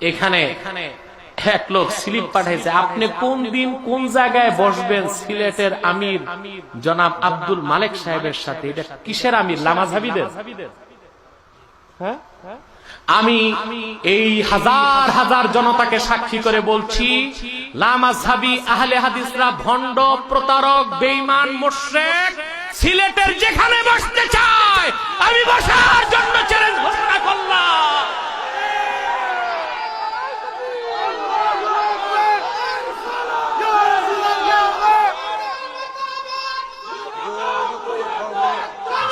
এখানে এক লোক স্লিপ পাঠাইছে, আপনি কোন দিন কোন জায়গায় বসবেন সিলেটের আমির জনাব আব্দুল মালেক সাহেবের সাথে। এটা কিসের আমির? লামাযহাবীদের। হ্যাঁ, আমি এই হাজার হাজার জনতাকে সাক্ষী করে বলছি, লামাযহাবী আহলে হাদিসরা ভণ্ড, প্রতারক, বেঈমান, মুশরিক সিলেটের যেখানে বসতে চায় আমি বসার জন্য চ্যালেঞ্জ ঘোষণা করলাম।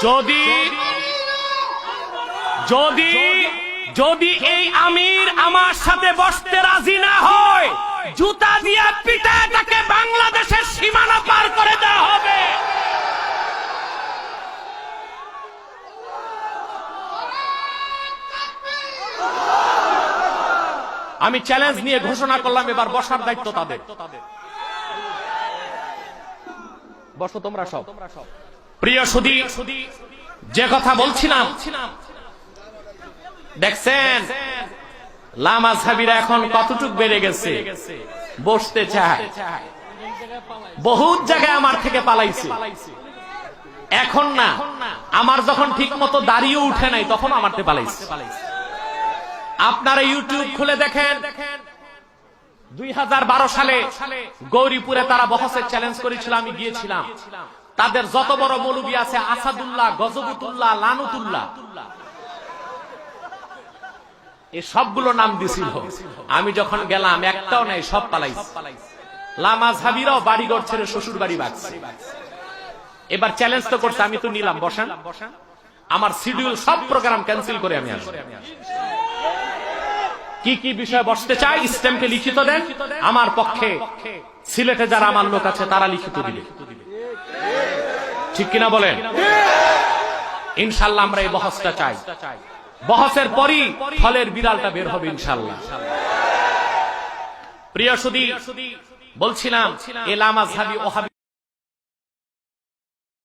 যদি যদি যদি এই আমির আমার সাথে বসতে রাজি না হয়, জুতা দিয়ে পিটায় তাকে বাংলাদেশের সীমানা পার করে দেওয়া হবে। আমি চ্যালেঞ্জ নিয়ে ঘোষণা করলাম, এবার বসার দায়িত্ব তাদের। বসো তোমরা সব। প্রিয় সুধী, যে কথা বলছিলাম, দেখছেন লামাযহাবীরা এখন কতটুক বেড়ে গেছে, বসতে চায়। বহুত জায়গায় আমার থেকে পালাইছে। এখন না, আমার যখন ঠিক মতো দাঁড়িয়ে উঠে নাই তখন আমার থেকে পালাইছে। আপনারা ইউটিউব খুলে দেখেন, 2012 সালে গৌরীপুরে তারা বহসের চ্যালেঞ্জ করেছিল, আমি গিয়েছিলাম। তাদের যত বড় মৌলবী আছে, আসাদুল্লাহ, গজবুতুল্লাহ, লানুতুল্লাহ, এই সবগুলো নাম দিছিল। আমি যখন গেলাম একটাও নাই, সব পালাইছে। লামাযহাবীরাও বাড়িঘর ছেড়ে শ্বশুর বাড়ি ভাগছে। এবার চ্যালেঞ্জ তো করছে, আমি তো নিলাম, বসান। আমার শিডিউল সব প্রোগ্রাম ক্যান্সেল করে আমি আসবো। কি কি বিষয়ে বসতে চাই স্ট্যাম্পে লিখিত দেন, আমার পক্ষে সিলেটে যারা আমার লোক আছে তারা লিখিত দিবে। ঠিক কিনা বলেন? ইনশাআল্লাহ আমরা এই বহসটা চাই। বহসের পরই ফলের বিড়ালটা বের হবে ইনশাআল্লাহ। প্রিয় সুধী, বলছিলাম এই লামাযহাবী ওহাবী